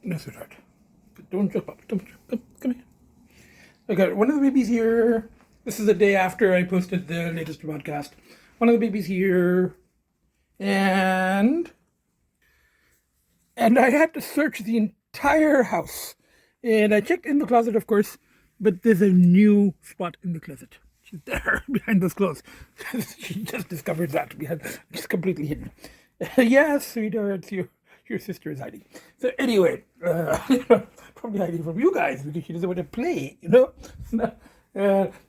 No, sweetheart. Don't jump up. Don't jump up. Come here. Okay, one of the babies here. This is the day after I posted the latest podcast. One of the babies here. And I had to search the entire house. And I checked in the closet, of course, but there's a new spot in the closet. She's there behind those clothes. She just discovered that. It's completely hidden. Yes, sweetheart, your sister is hiding. So anyway, probably hiding from you guys because she doesn't want to play,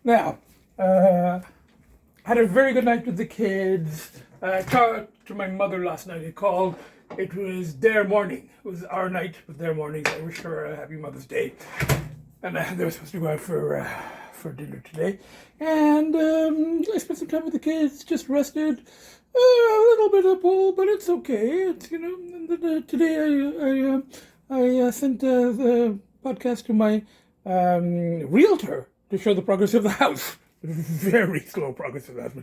Now, had a very good night with the kids. I talked to my mother last night. I called. It was their morning. It was our night with their mornings. I wish her a happy Mother's Day. And they were supposed to go out for dinner today. And I spent some time with the kids, just rested. A little bit of pull, but it's okay. It's, and then, today I sent the podcast to my realtor to show the progress of the house. Very slow progress of the house,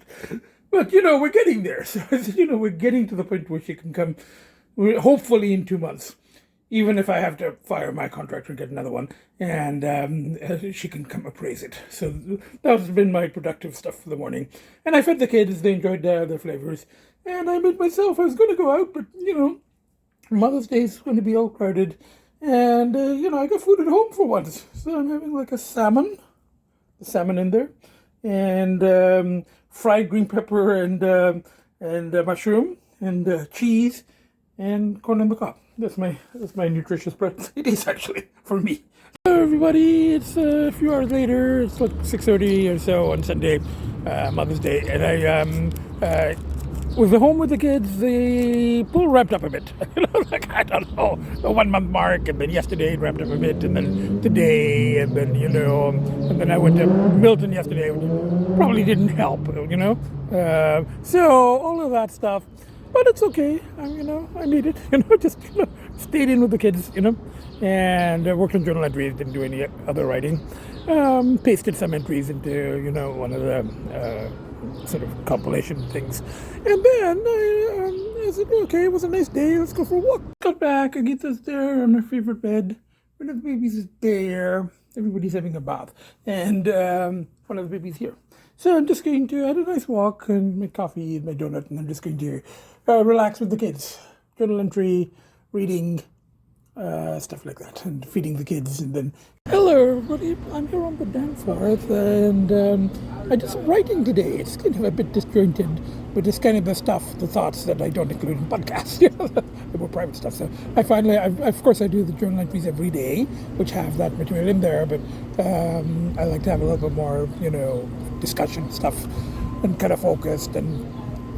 but we're getting there. So I said, we're getting to the point where she can come, hopefully in 2 months, even if I have to fire my contractor and get another one, and she can come appraise it. So that's been my productive stuff for the morning. And I fed the kids; they enjoyed their flavors. And I made myself. I was going to go out, but Mother's Day is going to be all crowded, and I got food at home for once. So I'm having like a salmon in there, and fried green pepper and mushroom and cheese and corn on the cob. That's my nutritious breakfast. It is actually for me. Hello everybody, it's a few hours later. It's like 6:30 or so on Sunday, Mother's Day, and I was home with the kids. The pool ramped up a bit. I don't know, the 1 month mark, and then yesterday it ramped up a bit, and then today, and then and then I went to Milton yesterday, which probably didn't help, So all of that stuff, but it's okay. I made it. Just stayed in with the kids, and worked on journal entries. Didn't do any other writing. Pasted some entries into one of the sort of compilation things, and then I said, okay, it was a nice day, let's go for a walk. Got back, Agita's there on her favorite bed, one of the babies is there, everybody's having a bath, and one of the babies here. So I'm just going to have a nice walk and make coffee and my donut, and I'm just going to relax with the kids, journal entry, reading, stuff like that, and feeding the kids. And then, hello everybody, I'm here on the Danforth, and I did some writing today. It's kind of a bit disjointed, but it's kind of the thoughts that I don't include in podcasts, the more private stuff. So of course I do the journal entries every day, which have that material in there, but I like to have a little bit more, discussion stuff, and kind of focused, and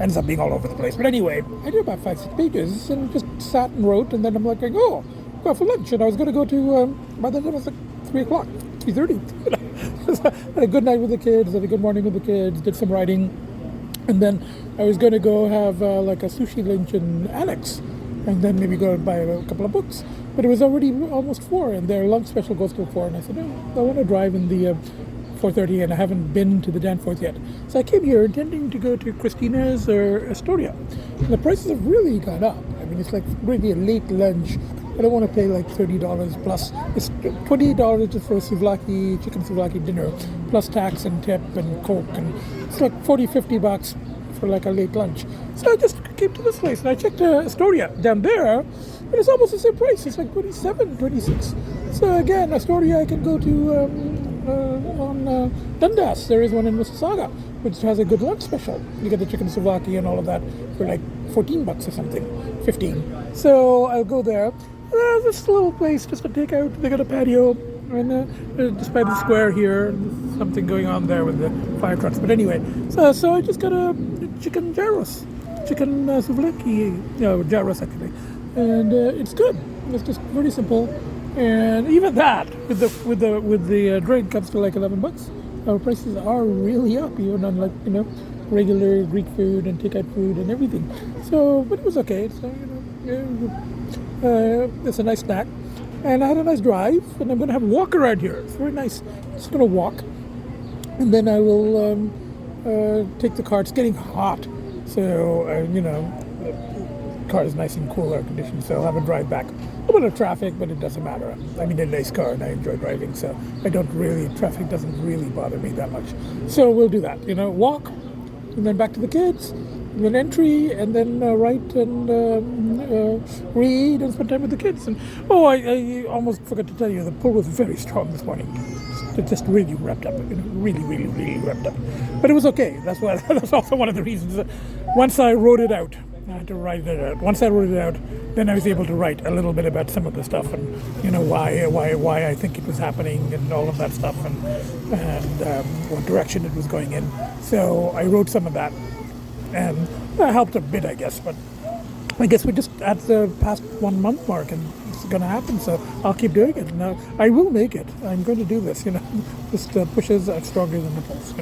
ends up being all over the place. But anyway, I did about 5-6 pages, and just sat and wrote, and then I'm like, go out for lunch, and I was going to go to, by then it was like 3 o'clock, 3:30. Had a good night with the kids, had a good morning with the kids, did some writing, and then I was going to go have like a sushi lunch in Annex, and then maybe go and buy a couple of books. But it was already almost 4, and their lunch special goes till 4, and I said, I want to drive in the 4:30, and I haven't been to the Danforth yet. So I came here intending to go to Christina's or Astoria. And the prices have really gone up. I mean, it's like really a late lunch. I don't want to pay like $30 plus. It's $28 just for a chicken souvlaki dinner, plus tax and tip and Coke. And it's like $40-50 for like a late lunch. So I just came to this place, and I checked Astoria down there, and it's almost the same price. It's like $27, $26. So again, Astoria I can go to on Dundas. There is one in Mississauga, which has a good lunch special. You get the chicken souvlaki and all of that for like $14 or something, 15. So I'll go there. This little place just to take out. They got a patio, and just by the square here, there's something going on there with the fire trucks. But anyway, so I just got a chicken gyros, chicken souvlaki, gyros actually, and it's good. It's just very simple. And even that, with the drink, comes to like $11. Our prices are really up, even on like regular Greek food and takeout food and everything. So, but it was okay. So it's a nice snack, and I had a nice drive. And I'm going to have a walk around here. It's very nice. Just going to walk, and then I will take the car. It's getting hot, so the car is nice and cool, air conditioned. So I'll have a drive back little bit of traffic, but it doesn't matter. I'm in a nice car and I enjoy driving, so traffic doesn't really bother me that much. So we'll do that, walk, and then back to the kids, and then entry, and then write and read and spend time with the kids. And I almost forgot to tell you, the pull was very strong this morning. It just really wrapped up, really, really, really wrapped up. But it was okay. That's also one of the reasons that once I wrote it out, I had to write it out. Once I wrote it out, then I was able to write a little bit about some of the stuff and why I think it was happening and all of that stuff and what direction it was going in. So I wrote some of that, and that helped a bit, I guess. But I guess we're just at the past 1 month mark, and it's going to happen. So I'll keep doing it. Now I will make it. I'm going to do this. Just pushes are stronger than the pulse.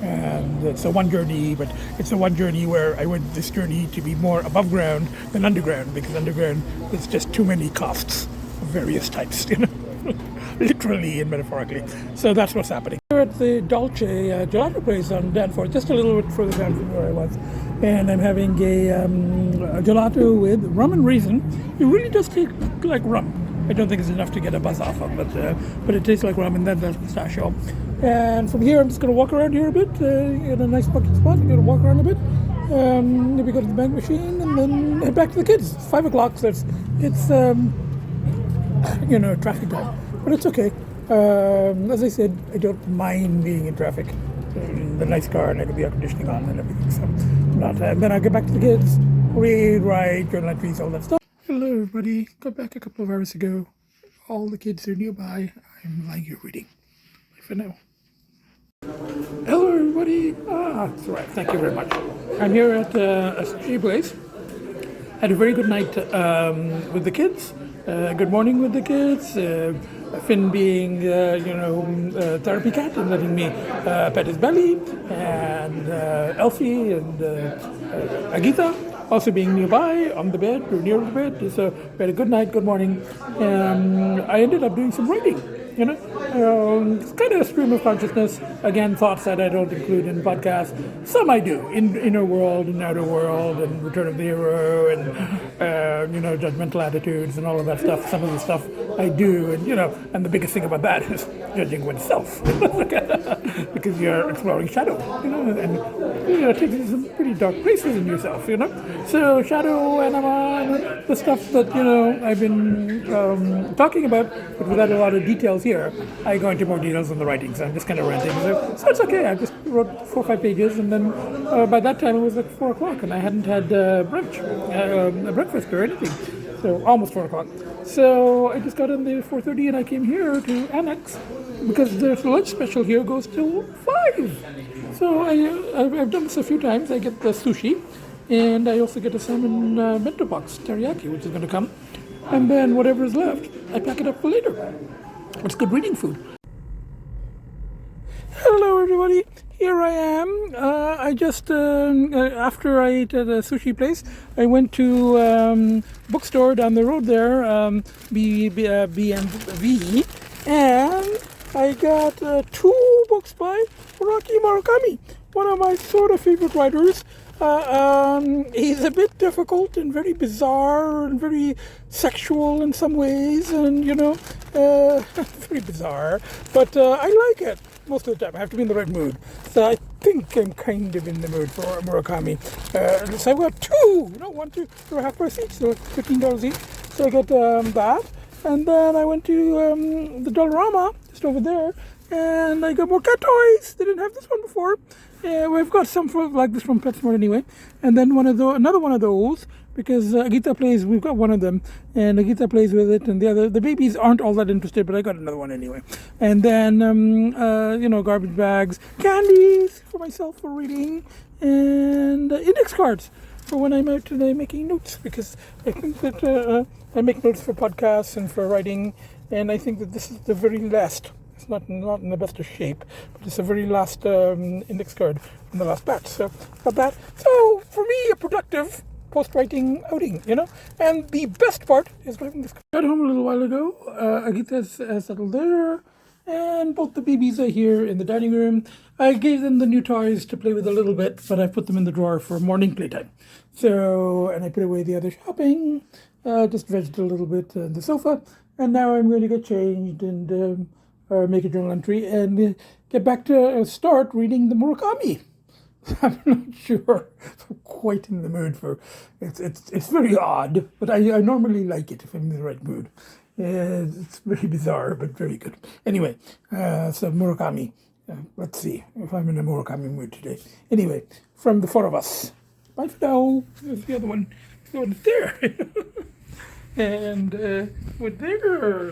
And it's a one journey, but it's a one journey where I want this journey to be more above ground than underground, because underground there's just too many costs of various types, literally and metaphorically. So that's what's happening. We're at the Dolce gelato place on Danforth, just a little bit further down from where I was, and I'm having a gelato with rum and raisin. It really does taste like rum. I don't think it's enough to get a buzz off of, but it tastes like rum, and then there's pistachio. And from here, I'm just going to walk around here a bit in a nice parking spot. I'm going to walk around a bit, maybe go to the bank machine, and then head back to the kids. It's 5 o'clock, so it's traffic time, but it's okay. As I said, I don't mind being in traffic. The nice car, and I got the air conditioning on and everything. So and then I'll get back to the kids, read, write, journal entries, all that stuff. Hello, everybody. Got back a couple of hours ago. All the kids are nearby. I'm lying here reading. Bye for now. Hello, everybody. That's right. Thank you very much. I'm here at a sushi place. Had a very good night with the kids. Good morning with the kids. Finn being, therapy cat and letting me pet his belly, and Lcee and Agita also being nearby on the bed or near the bed. So we had a good night, good morning. I ended up doing some writing. It's kind of a stream of consciousness. Again, thoughts that I don't include in podcasts. Some I do, in inner world and outer world and return of the hero and, judgmental attitudes and all of that stuff. Some of the stuff I do, and the biggest thing about that is judging oneself. Because you're exploring shadow, and taking you some pretty dark places in yourself, So shadow, anima, and the stuff that, I've been talking about, but without a lot of details here. I go into more details in the writing, so I'm just kind of ranting. So it's okay. I just wrote 4 or 5 pages, and then by that time it was like 4 o'clock, and I hadn't had breakfast or anything. So almost 4 o'clock. So I just got in there at 4:30, and I came here to Annex because the lunch special here goes till 5. So I've done this a few times. I get the sushi, and I also get a salmon bento box teriyaki, which is going to come. And then whatever is left, I pack it up for later. It's good reading food. Hello, everybody. Here I am. I just, after I ate at a sushi place, I went to bookstore down the road there, B&V, and I got 2 books by Murakami, one of my sort of favorite writers. He's a bit difficult and very bizarre and very sexual in some ways, and very bizarre, but I like it most of the time. I have to be in the right mood, so I think I'm kind of in the mood for Murakami. So I've got 2, 1, 2, for half price each, so $15 each. So I got that, and then I went to the Dollarama just over there, and I got more cat toys. They didn't have this one before. We've got some like this from PetSmart anyway, and then another one of those, because Agita plays. We've got one of them, and Agita plays with it, and the babies aren't all that interested, but I got another one anyway. And then garbage bags, candies for myself for reading, and index cards for when I'm out today making notes, because I think that I make notes for podcasts and for writing, and I think that this is the very last. It's not in the best of shape, but it's the very last index card from the last batch. So got that. So for me, a productive post-writing outing, And the best part is writing this. Got home a little while ago. Agita's settled there, and both the babies are here in the dining room. I gave them the new toys to play with a little bit, but I put them in the drawer for morning playtime. So, and I put away the other shopping. Just vegged a little bit on the sofa, and now I'm going to get changed and make a journal entry and get back to start reading the Murakami. I'm not sure if I'm quite in the mood for it's very odd, but I normally like it if I'm in the right mood. It's very bizarre, but very good. Anyway, so Murakami. Let's see if I'm in a Murakami mood today. Anyway, from the four of us. Bye for now. There's the other one. The one there. And we're there.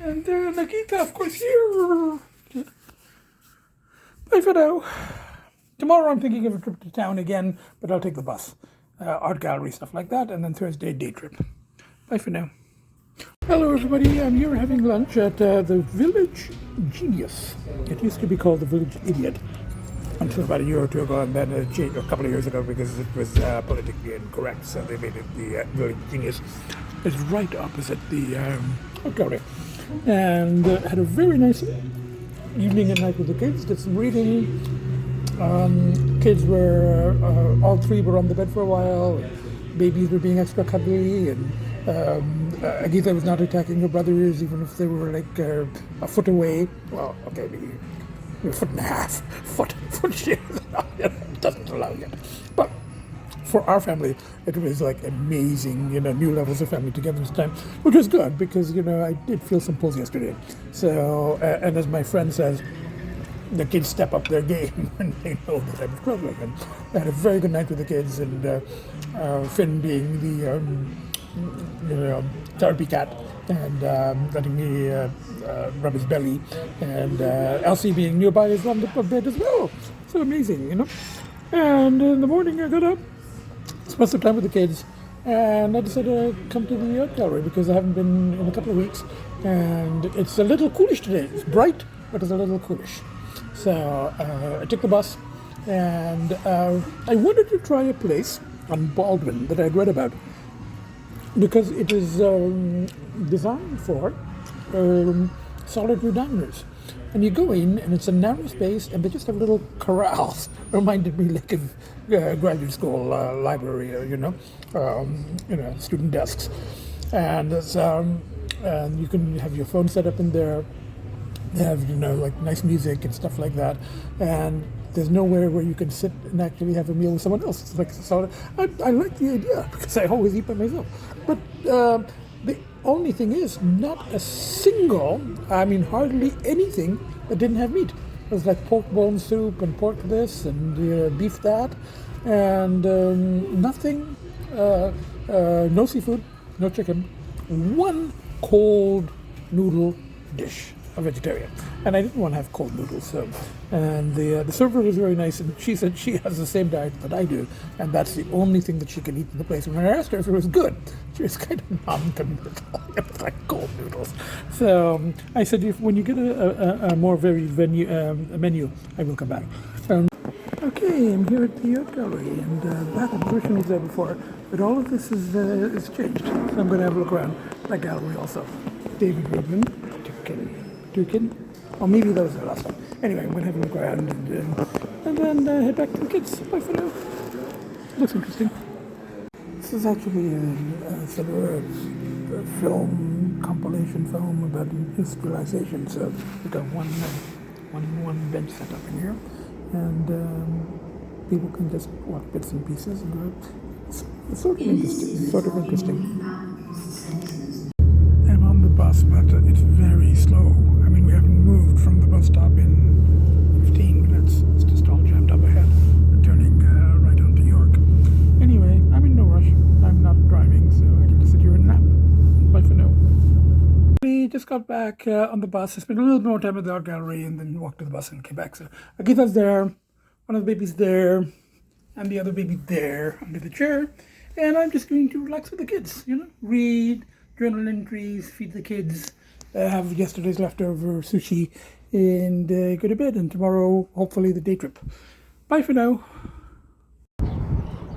And Agita, of course, here. Bye for now. Tomorrow I'm thinking of a trip to town again, but I'll take the bus. Art gallery, stuff like that, and then Thursday, day trip. Bye for now. Hello everybody, I'm here having lunch at the Village Genius. It used to be called the Village Idiot until about a year or two ago, and then it changed a couple of years ago because it was politically incorrect, so they made it the Village Genius. It's right opposite the art gallery. And had a very nice evening and night with the kids, did some reading. Kids were, all three were on the bed for a while. Babies were being extra cuddly, and Agita was not attacking her brothers, even if they were like a foot away. Well, okay, maybe a foot and a half. Foot she doesn't allow yet. But for our family, it was like amazing, new levels of family togetherness time, which was good because, I did feel some pulls yesterday. So, and as my friend says, the kids step up their game when they know that I'm struggling. And I had a very good night with the kids, and Finn being the therapy cat and letting me rub his belly, and Lcee being nearby is on the bed as well. So amazing, And in the morning I got up, spent some time with the kids, and I decided to come to the art gallery because I haven't been in a couple of weeks, and it's a little coolish today. It's bright, but it's a little coolish. So I took the bus, and I wanted to try a place on Baldwin that I'd read about because it is designed for solitary diners. And you go in, and it's a narrow space, and they just have little corrals. Reminded me like of graduate school library, student desks. And it's, and you can have your phone set up in there. They have, like nice music and stuff like that. And there's nowhere where you can sit and actually have a meal with someone else. It's like, so I like the idea because I always eat by myself. But the only thing is, not a single, hardly anything that didn't have meat. It was like pork bone soup and pork this and beef that, and nothing, no seafood, no chicken, one cold noodle dish. A vegetarian, and I didn't want to have cold noodles. So, and the server was very nice, and she said she has the same diet that I do, and that's the only thing that she can eat in the place. And when I asked her if it was good, she was kind of non-committal. It was like cold noodles. So I said, when you get a more varied menu, I will come back. Okay, I'm here at the art gallery, and that version was there before, but all of this is changed. So I'm going to have a look around that gallery also. David Rubin, Dukin, or maybe that was the last time. Anyway, I'm going to have a look around and then head back to the kids. Bye for now. Looks interesting. This is actually a sort of a film, compilation film about industrialization. So we've got one bench set up in here, and people can just watch bits and pieces and do it. It's sort of interesting. I'm on the bus, but it's very slow. We haven't moved from the bus stop in 15 minutes. It's just all jammed up ahead, turning right onto York. Anyway, I'm in no rush. I'm not driving, so I can just sit here and nap. Bye for now. We just got back on the bus. I spent a little more time at the art gallery and then walked to the bus and came back. So Agita's there, one of the babies there, and the other baby there under the chair. And I'm just going to relax with the kids, read, journal entries, feed the kids, have yesterday's leftover sushi, and go to bed. And tomorrow, hopefully, the day trip. Bye for now.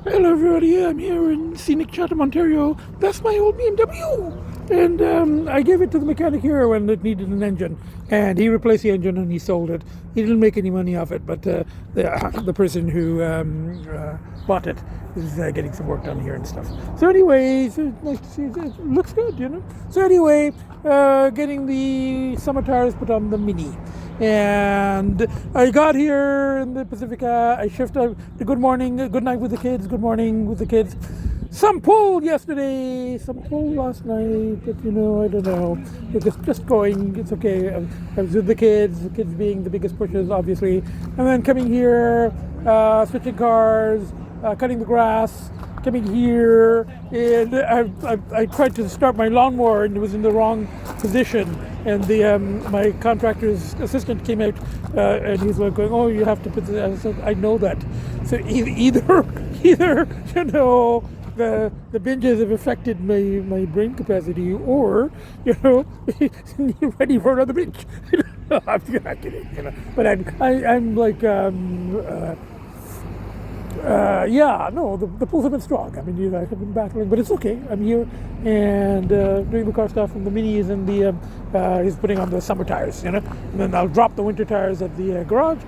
Hello, everybody. I'm here in scenic Chatham, Ontario. That's my old BMW. And I gave it to the mechanic here when it needed an engine, and he replaced the engine and he sold it. He didn't make any money off it, but the person who bought it is getting some work done here and stuff. So anyways, it's nice to see it. It looks good, you know. So anyway, getting the summer tires put on the Mini. And I got here in the Pacifica. I shifted the good morning, good night with the kids, good morning with the kids. Some pull yesterday, some pull last night, but you know, I don't know. It's just going, it's okay. I was with the kids being the biggest pushers, obviously. And then coming here, switching cars, cutting the grass, coming here, and I tried to start my lawnmower and it was in the wrong position. And the my contractor's assistant came out and he's like going, "Oh, you have to put this." I said, "I know that." So either you know, the binges have affected my brain capacity, or you know, you're ready for another binge. I'm not kidding, you know. But I'm like yeah, no, the pulls have been strong. I mean, you know, I have been battling, but it's okay. I'm here and doing the car stuff, and the Mini is in the he's putting on the summer tires, you know. And then I'll drop the winter tires at the garage,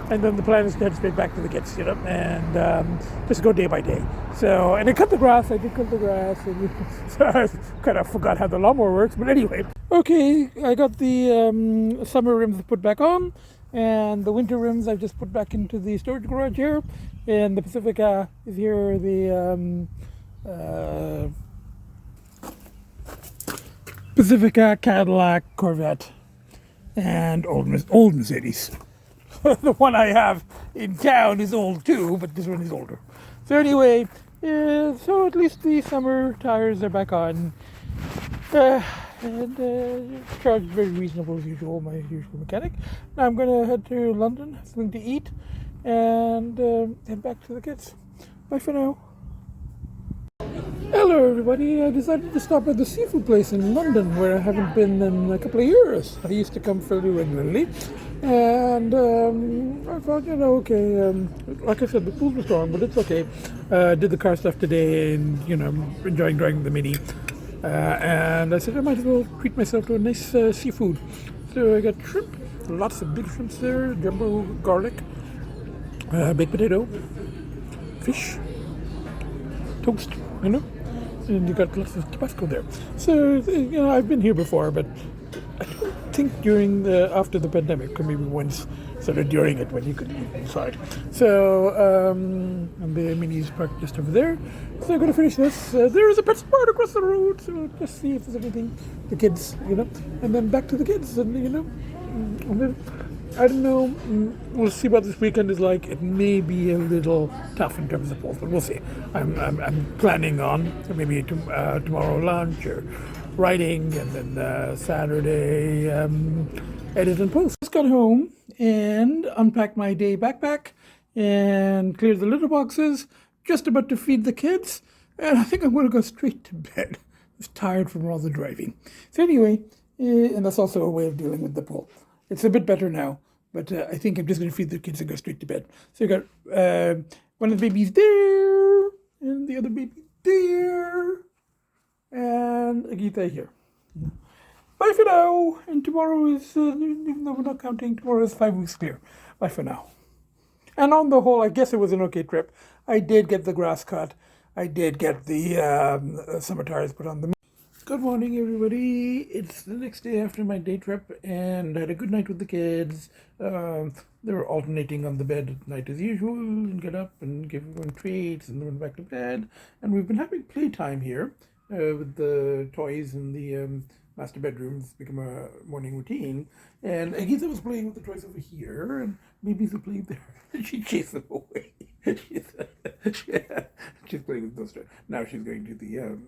and then the plan is to head straight back to the kids, you know, and just go day by day. So, and I cut the grass. I did cut the grass, and so I kind of forgot how the lawnmower works. But anyway, okay, I got the summer rims put back on. And the winter rims I've just put back into the storage garage here. And the Pacifica is here, the Pacifica, Cadillac, Corvette, and old Mercedes. The one I have in town is old too, but this one is older. So anyway, so at least the summer tires are back on. And charged very reasonable as usual, my usual mechanic. Now I'm going to head to London, have something to eat, and head back to the kids. Bye for now. Hello everybody, I decided to stop at the seafood place in London where I haven't been in a couple of years. I used to come fairly regularly, and I thought, you know, okay, like I said, the food was strong, but it's okay. Did the car stuff today and, you know, enjoying driving the Mini. And I said I might as well treat myself to a nice seafood. So I got shrimp, lots of big shrimps there, jumbo garlic, baked potato, fish, toast, you know, and you got lots of Tabasco there. So, you know, I've been here before, but I don't think after the pandemic, or maybe once, sort of during it when you could eat inside. So, and the Mini's parked just over there. So I'm going to finish this. There is a pet spot across the road, so just see if there's anything. The kids, you know, and then back to the kids, and you know, and then, I don't know. We'll see what this weekend is like. It may be a little tough in terms of polls, but we'll see. I'm planning on maybe tomorrow lunch or writing, and then Saturday edit and post. Just got home and unpacked my day backpack and cleared the litter boxes. Just about to feed the kids, and I think I'm going to go straight to bed. I was tired from all the driving. So anyway, and that's also a way of dealing with the pull. It's a bit better now, but I think I'm just going to feed the kids and go straight to bed. So you got one of the babies there, and the other baby there, and Agita here. Bye for now. And tomorrow is, even though we're not counting, tomorrow is 5 weeks clear. Bye for now. And on the whole, I guess it was an okay trip. I did get the grass cut. I did get the summer tires put on the. Good morning, everybody. It's the next day after my day trip, and I had a good night with the kids. They were alternating on the bed at night as usual, and get up and give everyone treats, and then went back to bed. And we've been having playtime here with the toys in the master bedroom. It's become a morning routine. And Agita was playing with the toys over here, and babies were playing there. She chased them away. She's playing with those toys. Now she's going to the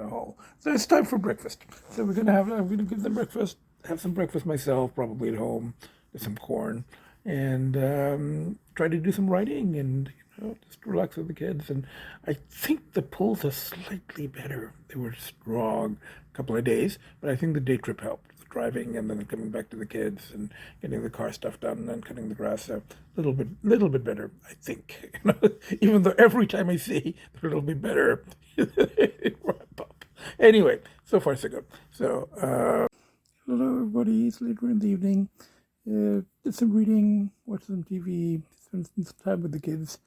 hall. So it's time for breakfast. So I'm gonna give them breakfast, have some breakfast myself, probably at home, with some corn, and try to do some writing and, you know, just relax with the kids. And I think the pulls are slightly better. They were strong a couple of days, but I think the day trip helped. The driving and then coming back to the kids and getting the car stuff done and cutting the grass a little bit better, I think. You know, even though every time I say they're a little bit better, it ramp up. Anyway, so far so good. So, hello everybody, it's later in the evening. Did some reading, watched some TV, spent some time with the kids,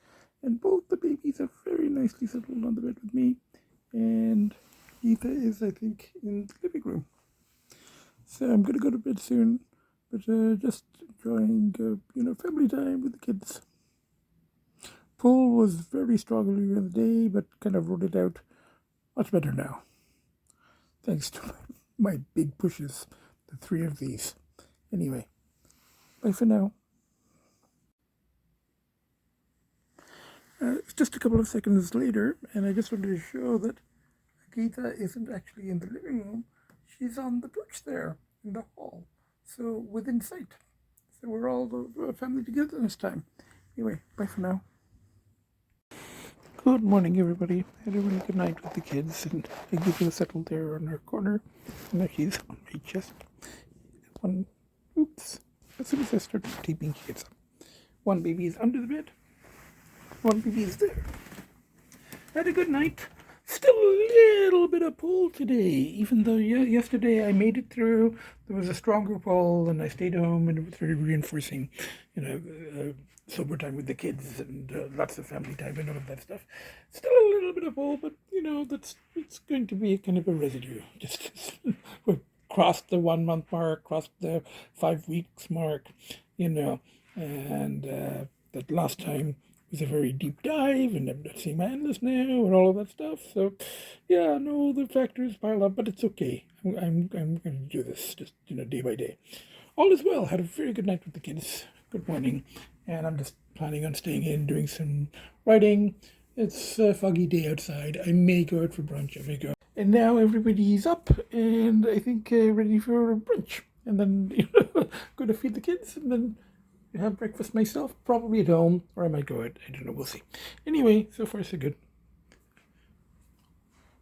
and both the babies are very nicely settled on the bed with me, and Agita is, I think, in the living room. So I'm gonna go to bed soon, but just enjoying, family time with the kids. Pull was very strong earlier in the day, but kind of rode it out much better now, thanks to my big pushes, the 3 of these. Anyway, bye for now. It's just a couple of seconds later, and I just wanted to show that Agita isn't actually in the living room. She's on the porch there in the hall, so within sight. So we're all the family together this time. Anyway, bye for now. Good morning, everybody. Had a really good night with the kids, and Agita was settled there on her corner. And now she's on my chest. Oops. As soon as I start taping, she gets up. One baby is under the bed. One baby is there. Had a good night. Still a little bit of pull today, even though yesterday I made it through. There was a stronger pull, and I stayed home, and it was very reinforcing, sober time with the kids and lots of family time and all of that stuff. Still a little bit of pull, but it's going to be kind of a residue. Just we've crossed the 1 month mark, crossed the 5 weeks mark, and that last time was a very deep dive, and I'm not seeing my endless now and all of that stuff. So, yeah, no, the factors pile up, but it's okay. I'm going to do this just day by day. All is well. Had a very good night with the kids. Good morning, and I'm just planning on staying in, doing some writing. It's a foggy day outside. I may go out for brunch. I may go. And now everybody's up, and I think ready for brunch. And then going to feed the kids, and then have breakfast myself, probably at home, or I might go out. I don't know. We'll see. Anyway, so far so good.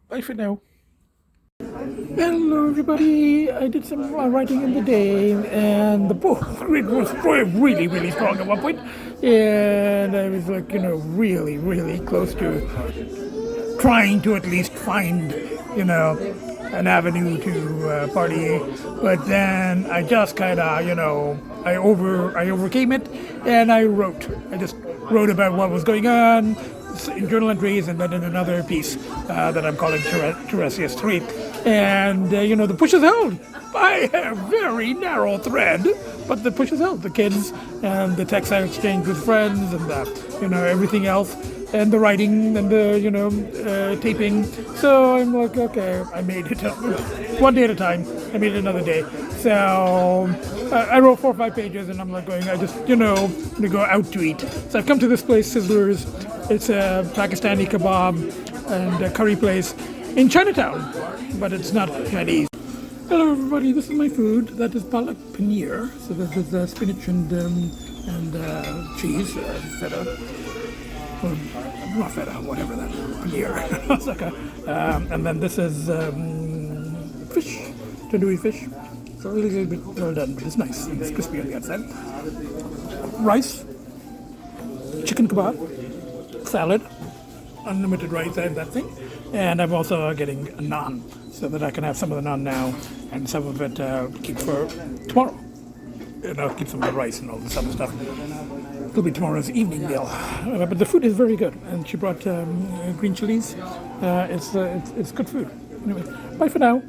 Bye for now. Hello, everybody. I did some writing in the day, and the book was really, really strong at one point, and I was really, really close to trying to at least find, an avenue to party, but then I just kind of, I overcame it, and I just wrote about what was going on in journal entries, and then in another piece that I'm calling Teresius 3. And, the push is held by a very narrow thread, but the push is held. The kids and the text I exchanged with friends and, everything else, and the writing and the, taping. So I'm like, okay, I made it one day at a time. I made it another day. So I wrote 4 or 5 pages, and I'm like going, I just, I'm going to go out to eat. So I've come to this place, Sizzlers. It's a Pakistani kebab and a curry place in Chinatown, but it's not Chinese. Hello, everybody. This is my food. That is palak paneer. So this is spinach and cheese, feta. Or not feta, whatever that paneer. Osaka. And then this is fish, tandoori fish. It's a little bit well done, but it's nice. And it's crispy on the outside. Rice, chicken kebab, salad, unlimited rice. I have that thing. And I'm also getting a naan, so that I can have some of the naan now, and some of it keep for tomorrow. And I'll keep some of the rice and all this other stuff. It'll be tomorrow's evening meal. But the food is very good, and she brought green chilies. It's good food. Anyway, bye for now.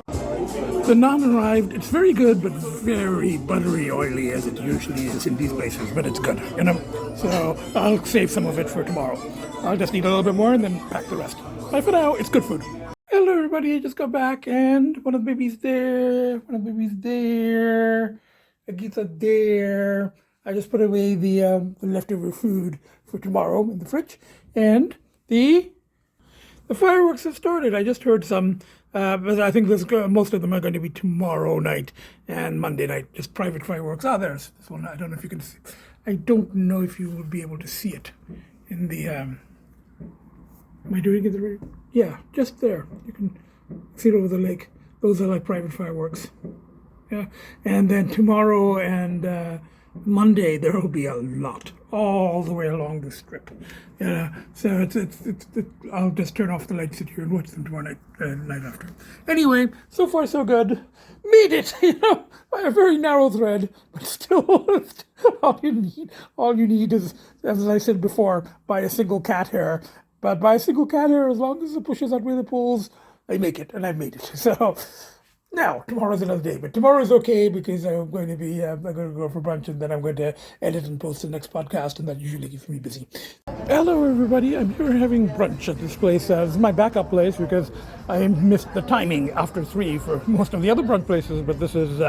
The naan arrived. It's very good, but very buttery, oily, as it usually is in these places. But it's good, So I'll save some of it for tomorrow. I'll just eat a little bit more and then pack the rest. Bye for now. It's good food. Hello, everybody. I just got back, and one of the babies there. Agita there. I just put away the leftover food for tomorrow in the fridge, and the fireworks have started. I just heard some, but I think most of them are going to be tomorrow night and Monday night, just private fireworks. There's this one. I don't know if you can see. I don't know if you will be able to see it in the. Am I doing it the right? Yeah, just there. You can see it over the lake. Those are like private fireworks. Yeah, and then tomorrow and Monday there will be a lot all the way along the strip. So I'll just turn off the lights, sit here and watch them tomorrow night after. Anyway, so far so good. Made it, by a very narrow thread, but still, all you need is, as I said before, buy a single cat hair. But by a single cat hair, as long as it pushes outweigh the pulls, I make it, and I've made it. So now tomorrow's another day, but tomorrow's okay because I'm going to go for brunch, and then I'm going to edit and post the next podcast, and that usually keeps me busy. Hello everybody, I'm here having brunch at this place. This is my backup place because I missed the timing after 3 for most of the other brunch places, but this is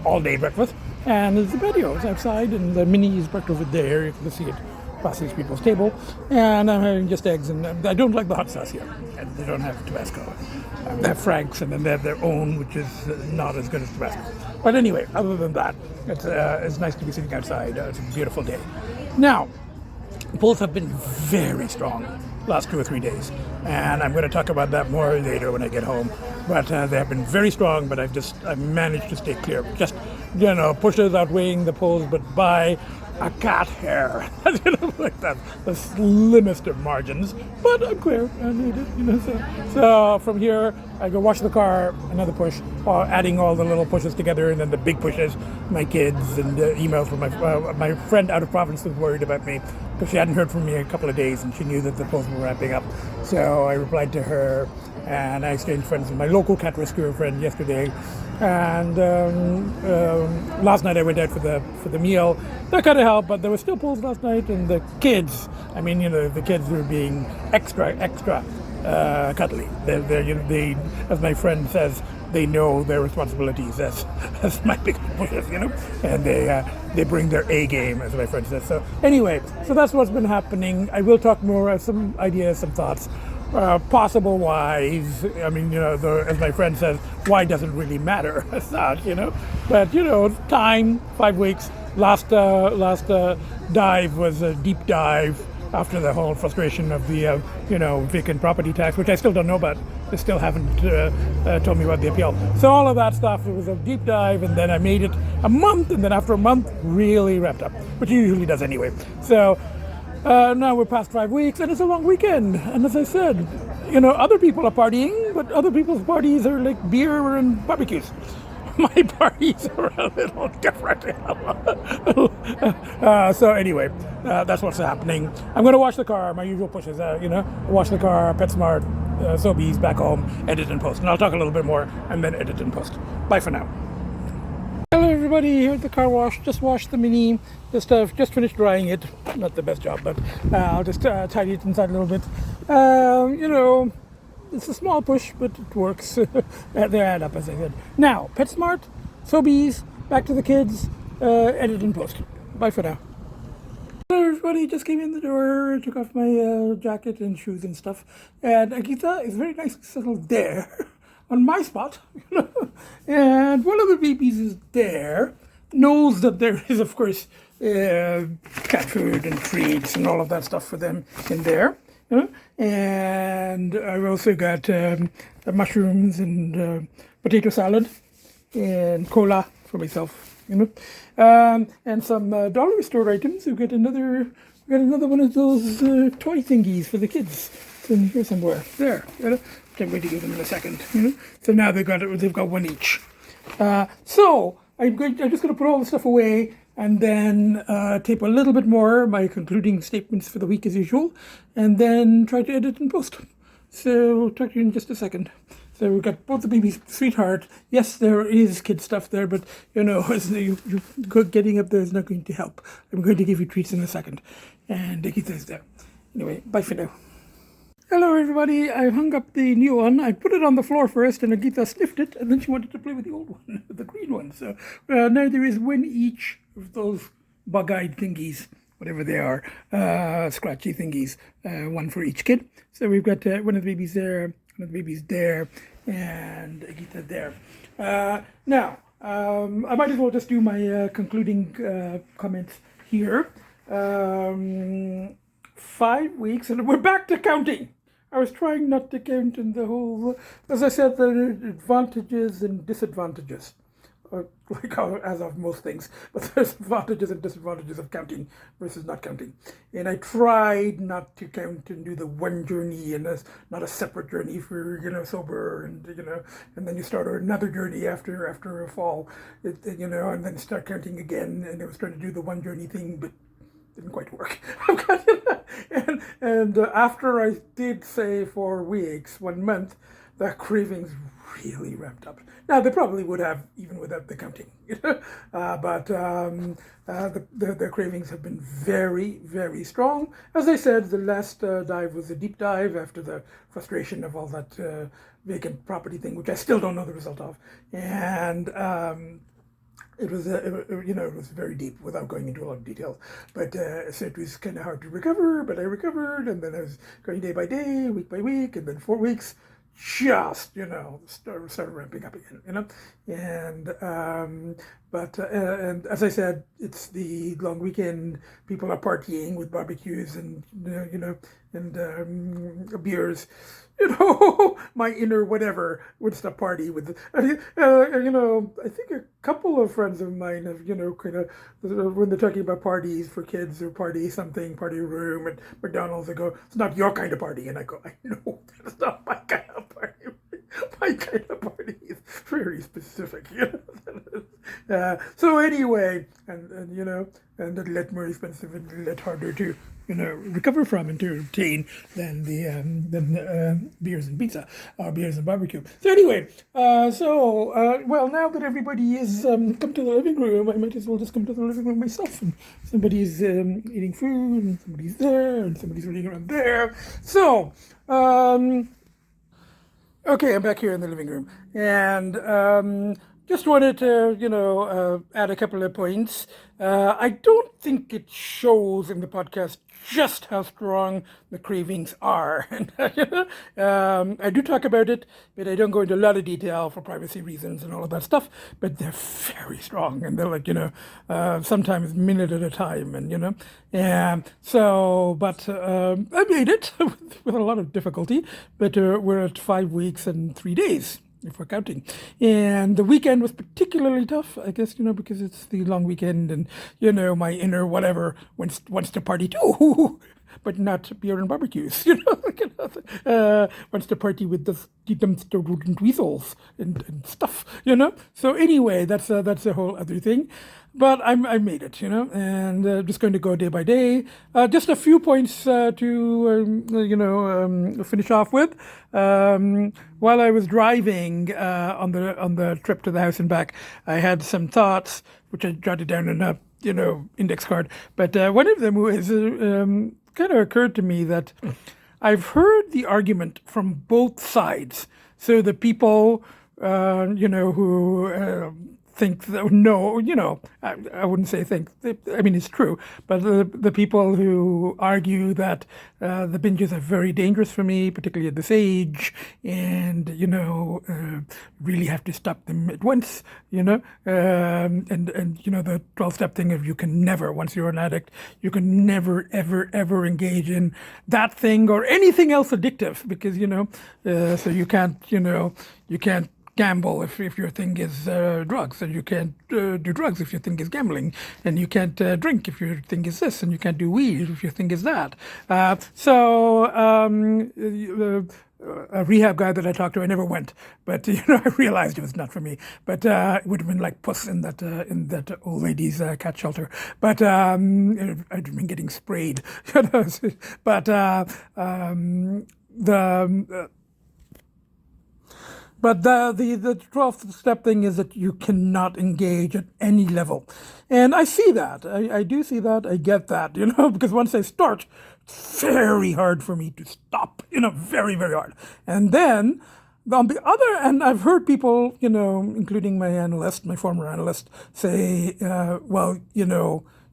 all day breakfast. And there's the patios outside, and the mini is parked over there. You can see it past these people's table. And I'm having just eggs, and I don't like the hot sauce here. And they don't have Tabasco. They have Frank's, and then they have their own, which is not as good as Tabasco. But anyway, other than that, it's nice to be sitting outside. It's a beautiful day. Now, pulls have been very strong last 2 or 3 days, and I'm going to talk about that more later when I get home. But they have been very strong, but I've managed to stay clear. Just, pushes outweighing the pulls, but by a cat hair. Like that, the slimmest of margins. But I'm clear. I need it. So from here, I go wash the car, another push, adding all the little pushes together, and then the big pushes, my kids, and emails from my friend out of province was worried about me because she hadn't heard from me in a couple of days, and she knew that the pulls were wrapping up. So I replied to her, and I exchanged friends with my local cat rescuer friend yesterday. And last night I went out for the meal. That kind of helped, but there were still pulls last night, and the kids. The kids were being extra cuddly. They, as my friend says, they know their responsibilities as my big pushes, and they bring their A game, as my friend says. So anyway, so that's what's been happening. I will talk more, some ideas, some thoughts. Possible whys. As my friend says, why doesn't really matter as such, But time, 5 weeks. Last dive was a deep dive after the whole frustration of the vacant property tax, which I still don't know about. They still haven't told me about the appeal. So all of that stuff, it was a deep dive, and then I made it a month, and then after a month, really wrapped up, which it usually does anyway. So. Now we're past 5 weeks, and it's a long weekend. And as I said, other people are partying, but other people's parties are like beer and barbecues. My parties are a little different. So anyway, that's what's happening. I'm going to wash the car, my usual pushes, wash the car, PetSmart, Sobeys, back home, edit and post. And I'll talk a little bit more, and then edit and post. Bye for now. Hello everybody, here at the car wash. Just washed the Mini. Just finished drying it. Not the best job, but I'll just tidy it inside a little bit. It's a small push, but it works. They add up, as I said. Now, PetSmart, Sobeys, back to the kids, edit and post. Bye for now. Hello everybody, just came in the door, took off my jacket and shoes and stuff. And Agita is very nicely settled there. On my spot, and one of the babies is there, knows that there is, of course, cat food and treats and all of that stuff for them in there. And I've also got mushrooms and potato salad and cola for myself, and some dollar store items. We've got another one of those toy thingies for the kids. It's in here somewhere. There, which I'm going to give them in a second. So now they've got one each. So I'm just going to put all the stuff away, and then tape a little bit more, my concluding statements for the week as usual, and then try to edit and post. So talk to you in just a second. So we've got both the babies, sweetheart. Yes, there is kid stuff there, but you getting up there is not going to help. I'm going to give you treats in a second, and Agita is there. Anyway, bye for now. Hello everybody, I hung up the new one. I put it on the floor first, and Agita sniffed it, and then she wanted to play with the old one, the green one. So now there is one each of those bug-eyed thingies, whatever they are, scratchy thingies, one for each kid. So we've got one of the babies there, one of the babies there, and Agita there. Now, I might as well just do my concluding comments here. 5 weeks, and we're back to counting. I was trying not to count in the whole, as I said, the advantages and disadvantages as of most things, but there's advantages and disadvantages of counting versus not counting. And I tried not to count and do the one journey and as not a separate journey for sober, and and then you start another journey after a fall, and then start counting again. And I was trying to do the one journey thing, but didn't quite work. and after I did say 4 weeks, 1 month, the cravings really ramped up. Now they probably would have even without the counting, but the cravings have been very, very strong. As I said, the last dive was a deep dive after the frustration of all that vacant property thing, which I still don't know the result of, and it was it was very deep without going into a lot of details, but so it was kind of hard to recover, but I recovered, and then I was going day by day, week by week, and then 4 weeks just started ramping up again, and and as I said, it's the long weekend. People are partying with barbecues and beers. My inner whatever would stop party with. I think a couple of friends of mine have kind of when they're talking about parties for kids or party something, party room at McDonald's, they go, "It's not your kind of party," and I go, "I know that's not my kind of party. My kind of party is very specific." So anyway, and a lot more expensive and a lot harder to recover from and to obtain than the beers and pizza or beers and barbecue. So anyway, well, now that everybody is come to the living room, I might as well just come to the living room myself. And somebody's eating food, and somebody's there, and somebody's running around there. So. Okay, I'm back here in the living room, and just wanted to, add a couple of points. I don't think it shows in the podcast just how strong the cravings are. I do talk about it, but I don't go into a lot of detail for privacy reasons and all of that stuff. But they're very strong, and they're like, sometimes minute at a time, and so. But I made it with a lot of difficulty. But we're at 5 weeks and 3 days, if we're counting. And the weekend was particularly tough, I guess, because it's the long weekend, and, my inner whatever wants to party too, but not beer and barbecues, wants to party with the dumpster rodent weasels and stuff, So anyway, that's a whole other thing. But I made it, and just going to go day by day. Just a few points to, finish off with. While I was driving on the trip to the house and back, I had some thoughts, which I jotted down in a, index card. But one of them was kind of occurred to me that I've heard the argument from both sides. So the people, who think that, I wouldn't say think. I mean, it's true. But the people who argue that the binges are very dangerous for me, particularly at this age, and really have to stop them at once. And the 12-step thing of you can never, once you're an addict, you can never ever engage in that thing or anything else addictive, because so you can't gamble if your thing is drugs, and you can't do drugs if your thing is gambling, and you can't drink if your thing is this, and you can't do weed if your thing is that. A rehab guy that I talked to, I never went, but I realized it was not for me. But it would have been like Puss in that old lady's cat shelter. But I'd been getting sprayed. But But the 12th step thing is that you cannot engage at any level. And I see that. I do see that. I get that, because once I start, it's very hard for me to stop, very, very hard. And then on the other end, I've heard people, including my former analyst, say,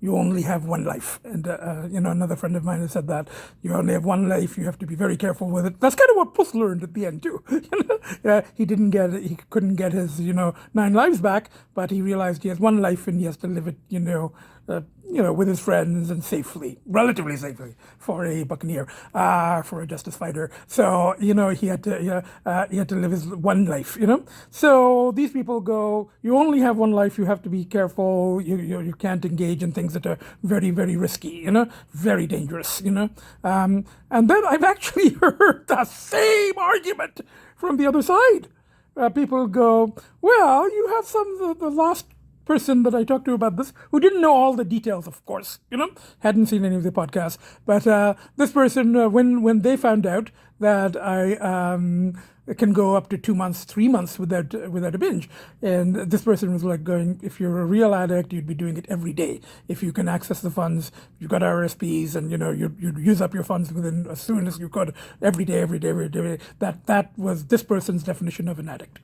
you only have one life. And, another friend of mine has said that you only have one life. You have to be very careful with it. That's kind of what Puss learned at the end, too. He couldn't get his, 9 lives back, but he realized he has one life and he has to live it, with his friends and safely, relatively safely, for a buccaneer, for a justice fighter. So he had to live his one life. So these people go, you only have one life. You have to be careful. You can't engage in things that are very, very risky. Very dangerous. And then I've actually heard the same argument from the other side. People go, well, you have the last person that I talked to about this, who didn't know all the details, of course, hadn't seen any of the podcasts, but this person, when they found out that I can go up to 2 months, 3 months without a binge, and this person was like going, if you're a real addict, you'd be doing it every day. If you can access the funds, you've got RSPs, and you'd use up your funds within as soon as you could, every day. That was this person's definition of an addict,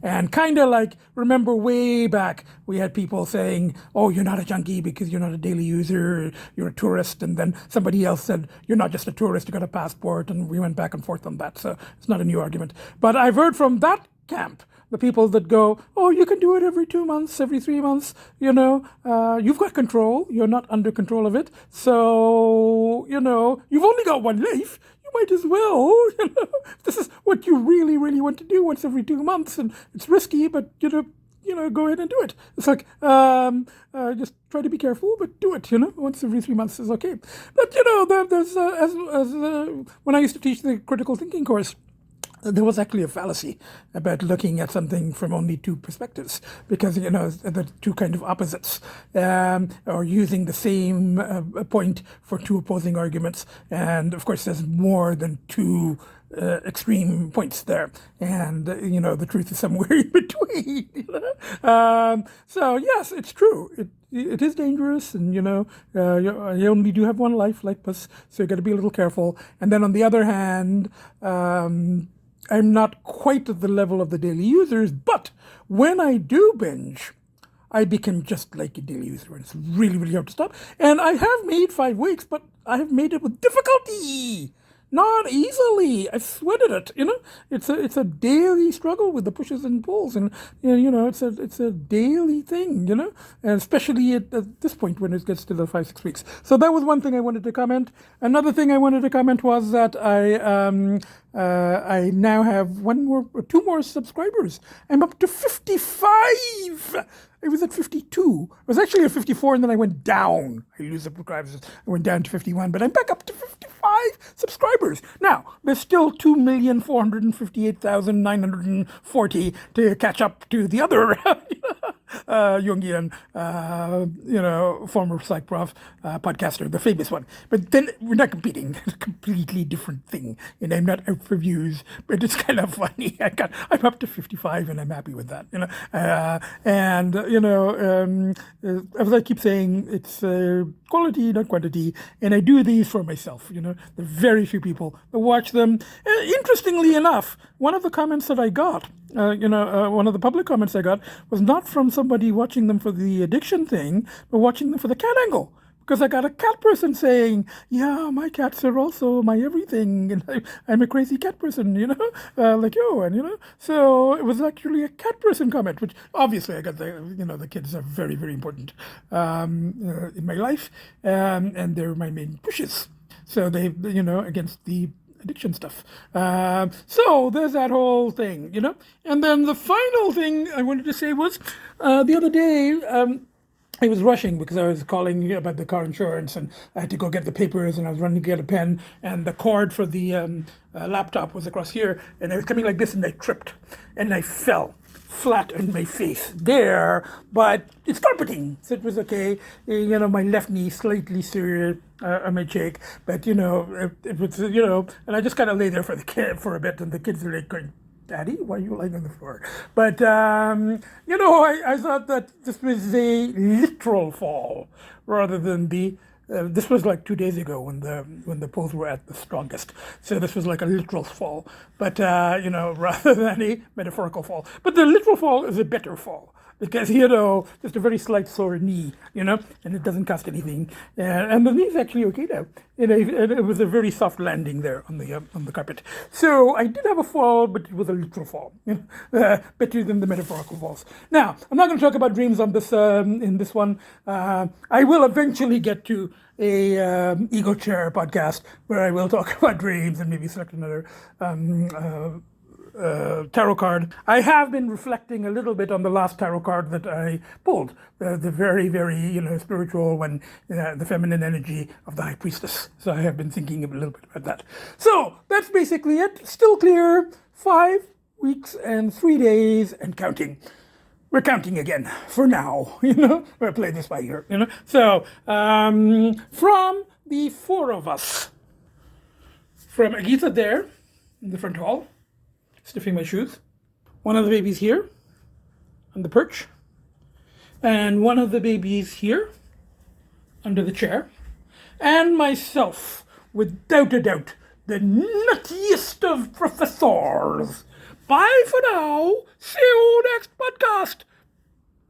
and kind of like, remember way back we had people saying, oh, you're not a junkie because you're not a daily user, you're a tourist, and then somebody else said, you're not just a tourist, you got a passport, and we went back and forth on that. So it's not a new argument. But I've heard from that camp, the people that go, oh, you can do it every 2 months, every 3 months, you've got control, you're not under control of it. So, you've only got one life. You might as well, this is what you really, really want to do once every 2 months. And it's risky, but, go ahead and do it. It's like, just try to be careful, but do it, once every 3 months is okay. But, there's, when I used to teach the critical thinking course, there was actually a fallacy about looking at something from only two perspectives, because the two kind of opposites, or using the same point for two opposing arguments, and of course there's more than two extreme points there, and the truth is somewhere in between. So yes, it's true. It is dangerous, and you only do have one life, like us, so you got to be a little careful. And then on the other hand, I'm not quite at the level of the daily users, but when I do binge, I become just like a daily user, and it's really, really hard to stop. And I have made 5 weeks, but I have made it with difficulty, not easily. I've sweated it. It's a daily struggle with the pushes and pulls, and it's a daily thing. And especially at this point when it gets to the 5-6 weeks. So that was one thing I wanted to comment. Another thing I wanted to comment was that I now have 2 more subscribers. I'm up to 55. I was at 52. I was actually at 54, and then I went down. I lose subscribers. I went down to 51, but I'm back up to 55 subscribers. Now, there's still 2,458,940 to catch up to the other Jungian, former psych prof, podcaster, the famous one. But then we're not competing. It's a completely different thing. And I'm not out for views, but it's kind of funny. I'm up to 55, and I'm happy with that. As I keep saying, it's quality, not quantity. And I do these for myself. There are very few people that watch them. Interestingly enough, one of the comments that I got, one of the public comments I got was not from somebody watching them for the addiction thing, but watching them for the cat angle. Because I got a cat person saying, yeah, my cats are also my everything, and I'm a crazy cat person, like you, and so it was actually a cat person comment, which obviously I got the kids are very, very important in my life, and they're my main pushes. So they, against the addiction stuff. So there's that whole thing, And then the final thing I wanted to say was the other day, I was rushing because I was calling about the car insurance, and I had to go get the papers, and I was running to get a pen, and the cord for the laptop was across here, and I was coming like this, and I tripped, and I fell flat on my face there, but it's carpeting, so it was okay. My left knee slightly sore on my cheek, but it was, and I just kind of lay there for the kid for a bit, and the kids are like going, Daddy, why are you lying on the floor? But, I thought that this was a literal fall rather than this was like 2 days ago when the pulls were at the strongest. So this was like a literal fall, but, rather than a metaphorical fall. But the literal fall is a better fall. because, just a very slight sore knee, and it doesn't cost anything. And the knee's actually okay now. It was a very soft landing there on the carpet. So I did have a fall, but it was a literal fall, better than the metaphorical falls. Now, I'm not going to talk about dreams on this in this one. I will eventually get to a ego chair podcast where I will talk about dreams and maybe select another tarot card. I have been reflecting a little bit on the last tarot card that I pulled, the very, very, spiritual one, the feminine energy of the High Priestess. So I have been thinking a little bit about that. So that's basically it. Still clear. 5 weeks and 3 days and counting. We're counting again for now, We'll play this by ear, So, from the 4 of us, from Agita there in the front hall, sniffing my shoes, one of the babies here on the perch, and one of the babies here under the chair, and myself, without a doubt, the nuttiest of professors. Bye for now. See you next podcast.